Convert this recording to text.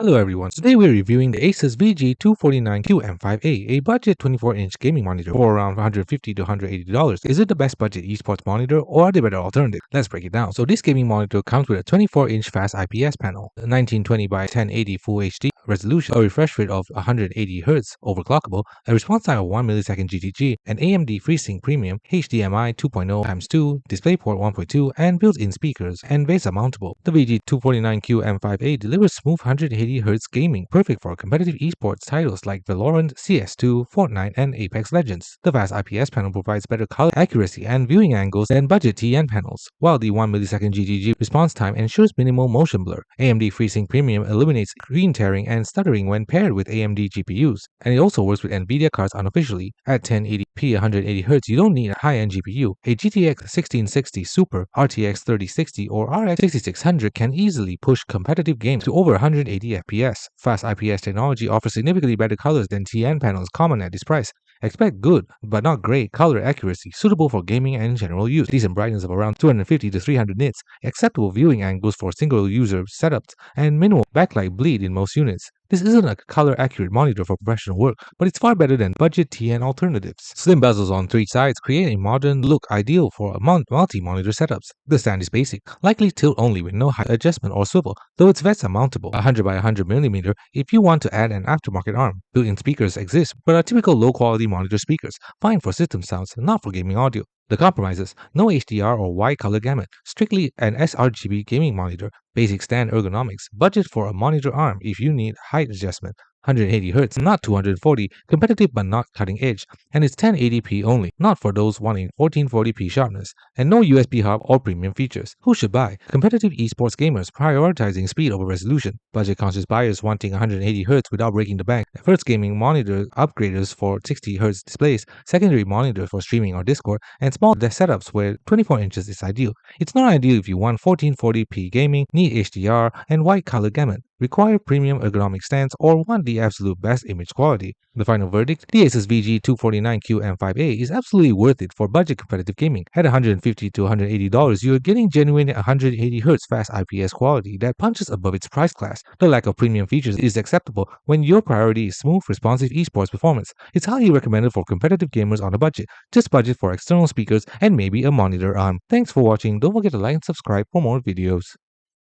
Hello everyone, today we're reviewing the Asus VG249QM5A, a budget 24-inch gaming monitor for around $150 to $180. Is it the best budget esports monitor or are there better alternatives? Let's break it down. So this gaming monitor comes with a 24-inch fast IPS panel, a 1920 by 1080 Full HD resolution, a refresh rate of 180Hz overclockable, a response time of 1 millisecond GTG, an AMD FreeSync Premium, HDMI 2.0x2, DisplayPort 1.2, and built-in speakers, and VESA mountable. The VG249QM5A delivers smooth 180Hz gaming, perfect for competitive esports titles like Valorant, CS2, Fortnite, and Apex Legends. The fast IPS panel provides better color accuracy and viewing angles than budget TN panels, while the 1 millisecond GTG response time ensures minimal motion blur. AMD FreeSync Premium eliminates screen tearing and stuttering when paired with AMD GPUs, and it also works with NVIDIA cards unofficially. At 1080p 180Hz, you don't need a high-end GPU. A GTX 1660 Super, RTX 3060, or RX 6600 can easily push competitive games to over 180 FPS. Fast IPS technology offers significantly better colors than TN panels common at this price. Expect good, but not great, color accuracy, suitable for gaming and general use. Decent brightness of around 250 to 300 nits, acceptable viewing angles for single-user setups, and minimal backlight bleed in most units. This isn't a color-accurate monitor for professional work, but it's far better than budget TN alternatives. Slim bezels on three sides create a modern look ideal for multi-monitor setups. The stand is basic, likely tilt only with no height adjustment or swivel, though it's VESA mountable, 100 by 100mm if you want to add an aftermarket arm. Built-in speakers exist, but are typical low-quality monitor speakers, fine for system sounds, not for gaming audio. The compromises: no HDR or wide color gamut, strictly an sRGB gaming monitor, basic stand ergonomics, budget for a monitor arm if you need height adjustment, 180Hz, not 240, competitive but not cutting edge, and it's 1080p only, not for those wanting 1440p sharpness, and no USB hub or premium features. Who should buy? Competitive esports gamers prioritizing speed over resolution, budget-conscious buyers wanting 180Hz without breaking the bank, first gaming monitor upgraders for 60Hz displays, secondary monitors for streaming or Discord, and small setups where 24 inches is ideal. It's not ideal if you want 1440p gaming, need HDR, and wide color gamut, require premium ergonomic stands, or want the absolute best image quality. The final verdict: the Asus VG249QM5A is absolutely worth it for budget competitive gaming. At $150 to $180, you're getting genuine 180Hz fast IPS quality that punches above its price class. The lack of premium features is acceptable when your priority is smooth, responsive esports performance. It's highly recommended for competitive gamers on a budget. Just budget for external speakers and maybe a monitor arm. Thanks for watching. Don't forget to like and subscribe for more videos.